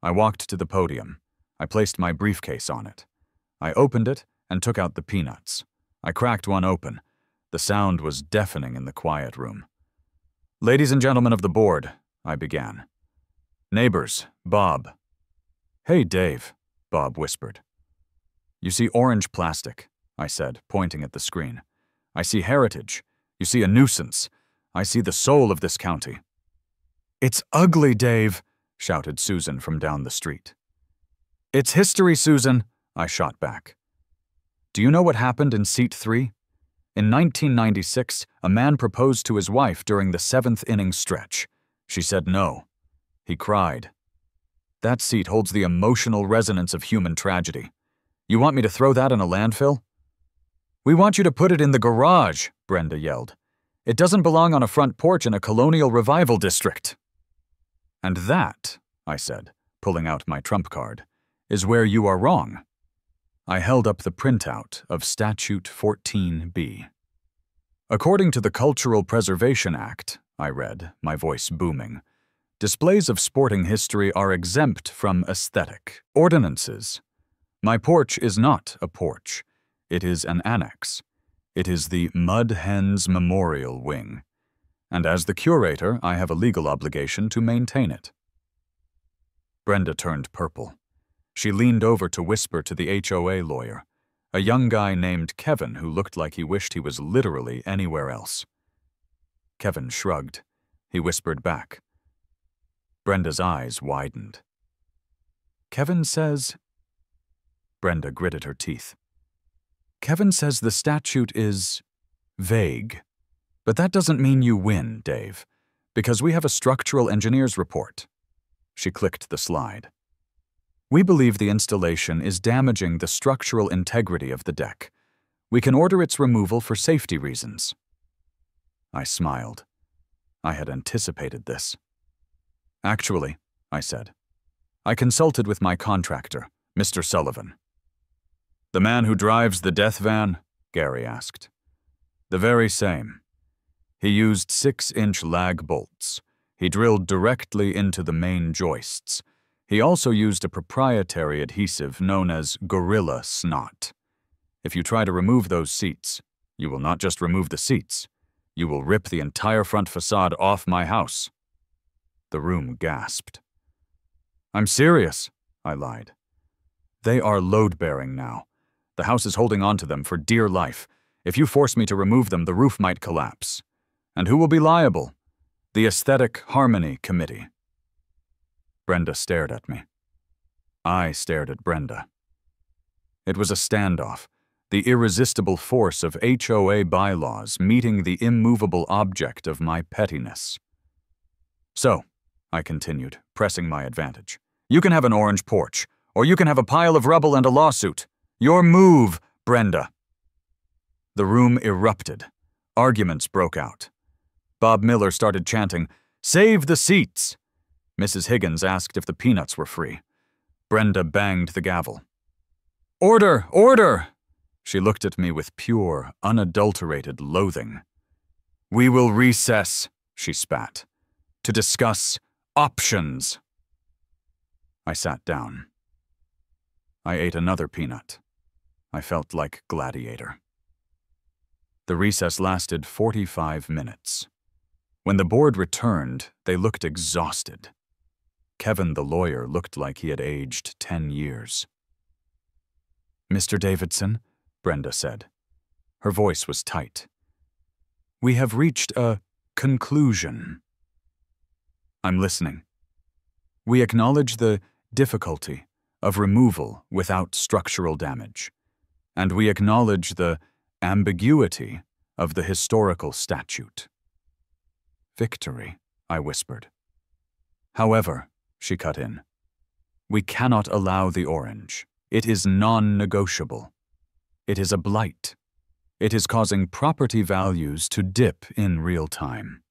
I walked to the podium. I placed my briefcase on it. I opened it and took out the peanuts. I cracked one open. The sound was deafening in the quiet room. "Ladies and gentlemen of the board," I began. "Neighbors, Bob." "Hey, Dave," Bob whispered. "You see orange plastic," I said, pointing at the screen. "I see heritage. You see a nuisance. I see the soul of this county." "It's ugly, Dave," shouted Susan from down the street. "It's history, Susan," I shot back. "Do you know what happened in Seat 3? In 1996, a man proposed to his wife during the 7th-inning stretch. She said no. He cried. That seat holds the emotional resonance of human tragedy. You want me to throw that in a landfill?" "We want you to put it in the garage," Brenda yelled. "It doesn't belong on a front porch in a colonial revival district." "And that," I said, pulling out my trump card, "is where you are wrong." I held up the printout of Statute 14B. "According to the Cultural Preservation Act," I read, my voice booming, "displays of sporting history are exempt from aesthetic ordinances. My porch is not a porch. It is an annex. It is the Mud Hens Memorial Wing. And as the curator, I have a legal obligation to maintain it." Brenda turned purple. She leaned over to whisper to the HOA lawyer, a young guy named Kevin who looked like he wished he was literally anywhere else. Kevin shrugged. He whispered back. Brenda's eyes widened. "Kevin says—" Brenda gritted her teeth. "Kevin says the statute is vague. But that doesn't mean you win, Dave, because we have a structural engineer's report." She clicked the slide. "We believe the installation is damaging the structural integrity of the deck. We can order its removal for safety reasons." I smiled. I had anticipated this. "Actually," I said, "I consulted with my contractor, Mr. Sullivan." "The man who drives the death van?" Gary asked. "The very same. He used 6-inch lag bolts. He drilled directly into the main joists. He also used a proprietary adhesive known as Gorilla Snot. If you try to remove those seats, you will not just remove the seats. You will rip the entire front facade off my house." The room gasped. "I'm serious," I lied. "They are load-bearing now. The house is holding on to them for dear life. If you force me to remove them, the roof might collapse. And who will be liable? The Aesthetic Harmony Committee." Brenda stared at me. I stared at Brenda. It was a standoff, the irresistible force of HOA bylaws meeting the immovable object of my pettiness. "So," I continued, pressing my advantage, "you can have an orange porch, or you can have a pile of rubble and a lawsuit. Your move, Brenda." The room erupted. Arguments broke out. Bob Miller started chanting, "Save the seats!" Mrs. Higgins asked if the peanuts were free. Brenda banged the gavel. "Order! Order!" She looked at me with pure, unadulterated loathing. "We will recess," she spat, "to discuss options." I sat down. I ate another peanut. I felt like Gladiator. The recess lasted 45 minutes. When the board returned, they looked exhausted. Kevin the lawyer looked like he had aged 10 years. "Mr. Davidson," Brenda said. Her voice was tight. "We have reached a conclusion." "I'm listening." "We acknowledge the difficulty of removal without structural damage, and we acknowledge the ambiguity of the historical statute." "Victory," I whispered. "However," she cut in, "we cannot allow the orange. It is non-negotiable. It is a blight. It is causing property values to dip in real time.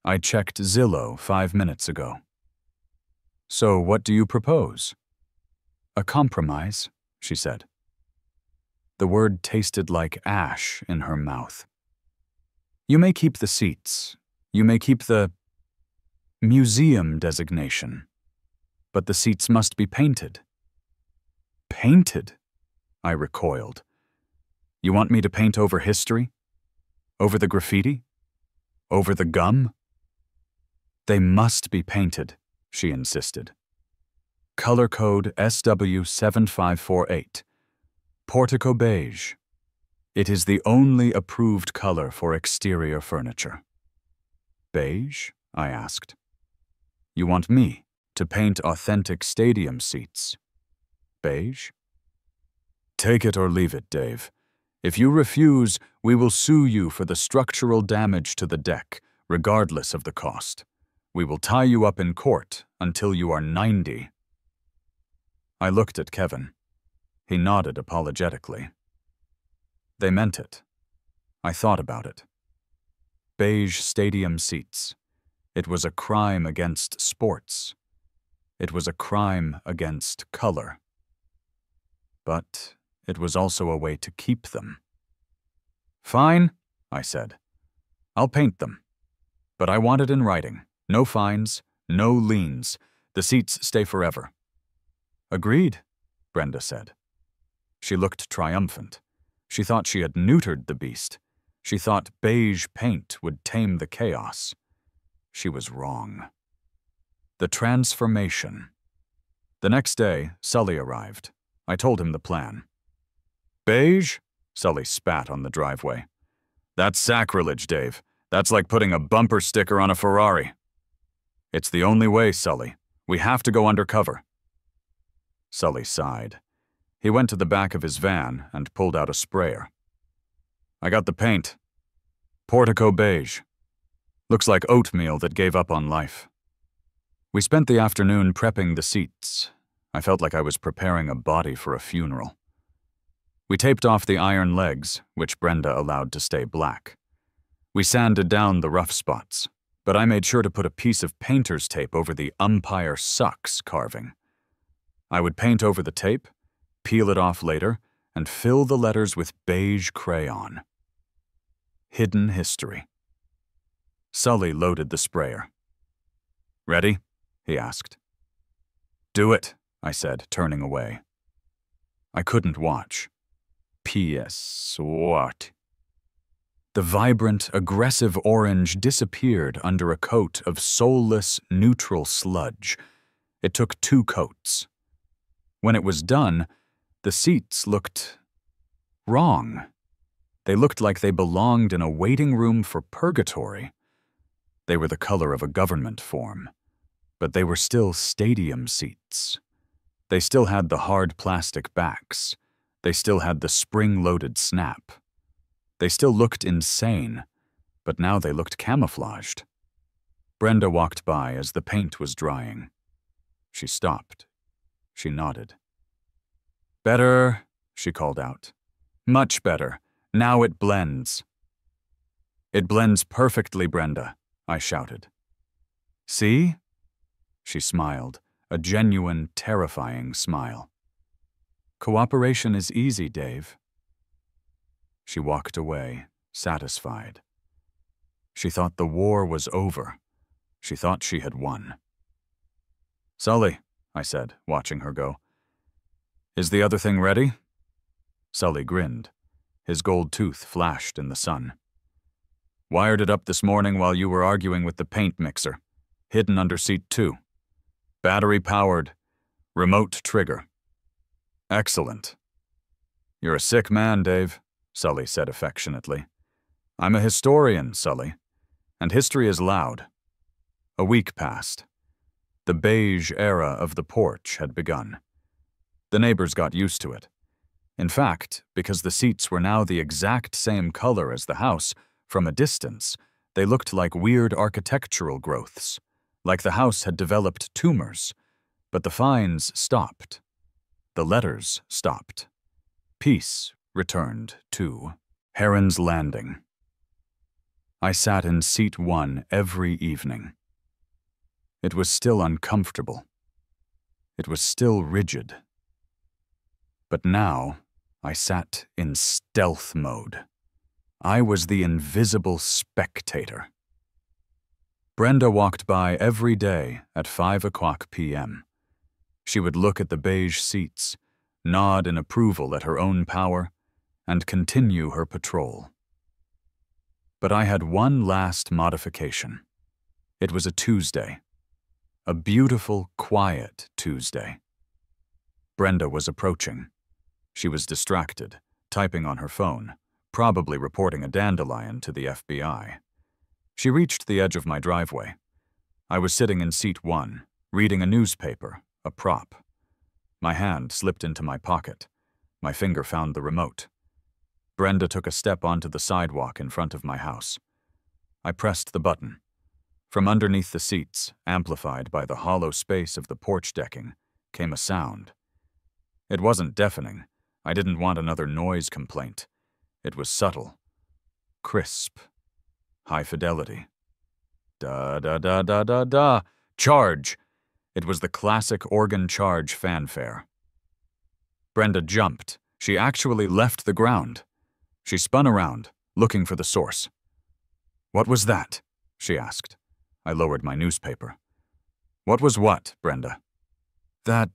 I checked Zillow 5 minutes ago." "So what do you propose?" "A compromise," she said. The word tasted like ash in her mouth. "You may keep the seats. You may keep the museum designation. But the seats must be painted." "Painted?" I recoiled. "You want me to paint over history? Over the graffiti? Over the gum?" "They must be painted," she insisted. "Color code SW7548. Portico beige. It is the only approved color for exterior furniture." "Beige?" I asked. "You want me to paint authentic stadium seats? Beige?" "Take it or leave it, Dave. If you refuse, we will sue you for the structural damage to the deck, regardless of the cost. We will tie you up in court until you are 90. I looked at Kevin. He nodded apologetically. They meant it. I thought about it. Beige stadium seats. It was a crime against sports. It was a crime against color. But it was also a way to keep them. "Fine," I said. "I'll paint them. But I want it in writing. No fines, no liens. The seats stay forever." "Agreed," Brenda said. She looked triumphant. She thought she had neutered the beast. She thought beige paint would tame the chaos. She was wrong. The transformation. The next day, Sully arrived. I told him the plan. "Beige?" Sully spat on the driveway. "That's sacrilege, Dave. That's like putting a bumper sticker on a Ferrari." "It's the only way, Sully. We have to go undercover." Sully sighed. He went to the back of his van and pulled out a sprayer. "I got the paint. Portico beige. Looks like oatmeal that gave up on life." We spent the afternoon prepping the seats. I felt like I was preparing a body for a funeral. We taped off the iron legs, which Brenda allowed to stay black. We sanded down the rough spots, but I made sure to put a piece of painter's tape over the "Umpire Sucks" carving. I would paint over the tape, peel it off later, and fill the letters with beige crayon. Hidden history. Sully loaded the sprayer. "Ready?" he asked. "Do it," I said, turning away. I couldn't watch. P.S. What? The vibrant, aggressive orange disappeared under a coat of soulless, neutral sludge. It took 2 coats. When it was done, the seats looked wrong. They looked like they belonged in a waiting room for purgatory. They were the color of a government form, but they were still stadium seats. They still had the hard plastic backs. They still had the spring-loaded snap. They still looked insane, but now they looked camouflaged. Brenda walked by as the paint was drying. She stopped. She nodded. "Better," she called out. "Much better. Now it blends." It blends perfectly, Brenda, I shouted. See? She smiled, a genuine, terrifying smile. Cooperation is easy, Dave. She walked away, satisfied. She thought the war was over. She thought she had won. Sully, I said, watching her go. Is the other thing ready? Sully grinned. His gold tooth flashed in the sun. Wired it up this morning while you were arguing with the paint mixer. Hidden under seat 2. Battery-powered. Remote trigger. Excellent. You're a sick man, Dave, Sully said affectionately. I'm a historian, Sully, and history is loud. A week passed. The beige era of the porch had begun. The neighbors got used to it. In fact, because the seats were now the exact same color as the house, from a distance, they looked like weird architectural growths, like the house had developed tumors. But the fines stopped. The letters stopped. Peace returned to Heron's Landing. I sat in seat 1 every evening. It was still uncomfortable. It was still rigid. But now, I sat in stealth mode. I was the invisible spectator. Brenda walked by every day at 5:00 p.m. She would look at the beige seats, nod in approval at her own power, and continue her patrol. But I had one last modification. It was a Tuesday. A beautiful, quiet Tuesday. Brenda was approaching. She was distracted, typing on her phone, probably reporting a dandelion to the FBI. She reached the edge of my driveway. I was sitting in seat 1, reading a newspaper, a prop. My hand slipped into my pocket. My finger found the remote. Brenda took a step onto the sidewalk in front of my house. I pressed the button. From underneath the seats, amplified by the hollow space of the porch decking, came a sound. It wasn't deafening. I didn't want another noise complaint. It was subtle, crisp, high fidelity. Da-da-da-da-da-da. Charge! It was the classic organ charge fanfare. Brenda jumped. She actually left the ground. She spun around, looking for the source. What was that? She asked. I lowered my newspaper. What was what, Brenda? That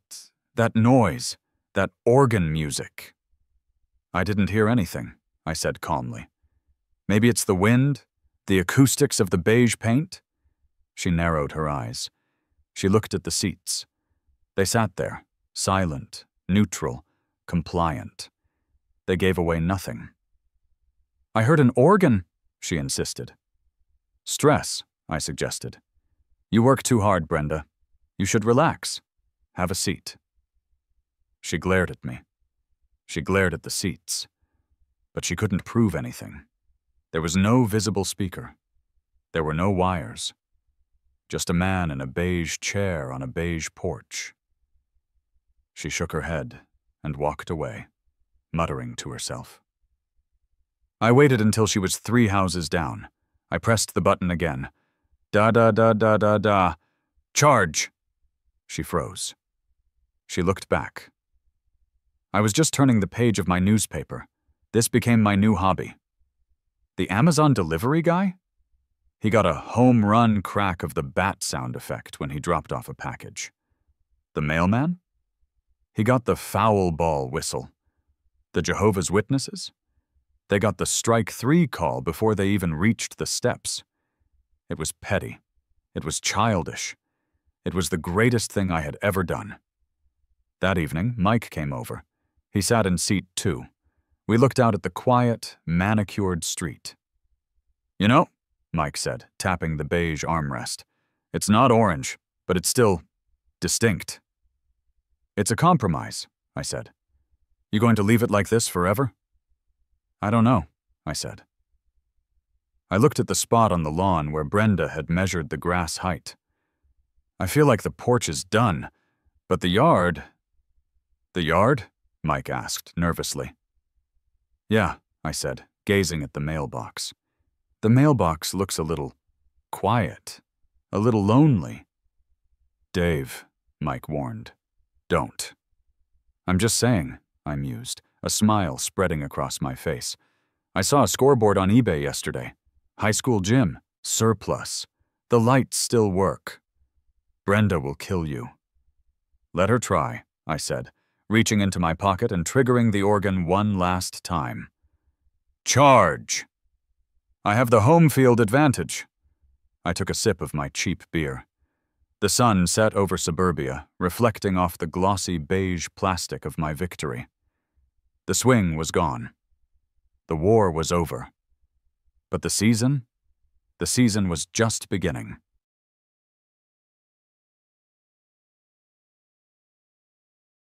noise, that organ music. I didn't hear anything, I said calmly. Maybe it's the wind, the acoustics of the beige paint? She narrowed her eyes. She looked at the seats. They sat there, silent, neutral, compliant. They gave away nothing. I heard an organ, she insisted. Stress, I suggested. You work too hard, Brenda. You should relax. Have a seat. She glared at me. She glared at the seats. But she couldn't prove anything. There was no visible speaker. There were no wires. Just a man in a beige chair on a beige porch. She shook her head and walked away, muttering to herself. I waited until she was 3 houses down. I pressed the button again. Da-da-da-da-da-da. Charge! She froze. She looked back. I was just turning the page of my newspaper. This became my new hobby. The Amazon delivery guy? He got a home run crack of the bat sound effect when he dropped off a package. The mailman? He got the foul ball whistle. The Jehovah's Witnesses? They got the strike 3 call before they even reached the steps. It was petty. It was childish. It was the greatest thing I had ever done. That evening, Mike came over. He sat in seat 2. We looked out at the quiet, manicured street. You know, Mike said, tapping the beige armrest, it's not orange, but it's still distinct. It's a compromise, I said. You going to leave it like this forever? I don't know, I said. I looked at the spot on the lawn where Brenda had measured the grass height. I feel like the porch is done, but the yard... The yard? Mike asked nervously. Yeah, I said, gazing at the mailbox. The mailbox looks a little quiet, a little lonely. Dave, Mike warned. Don't. I'm just saying, I mused, a smile spreading across my face. I saw a scoreboard on eBay yesterday. High school gym, surplus. The lights still work. Brenda will kill you. Let her try, I said, reaching into my pocket and triggering the organ one last time. Charge! I have the home field advantage. I took a sip of my cheap beer. The sun set over suburbia, reflecting off the glossy beige plastic of my victory. The swing was gone. The war was over. But the season was just beginning.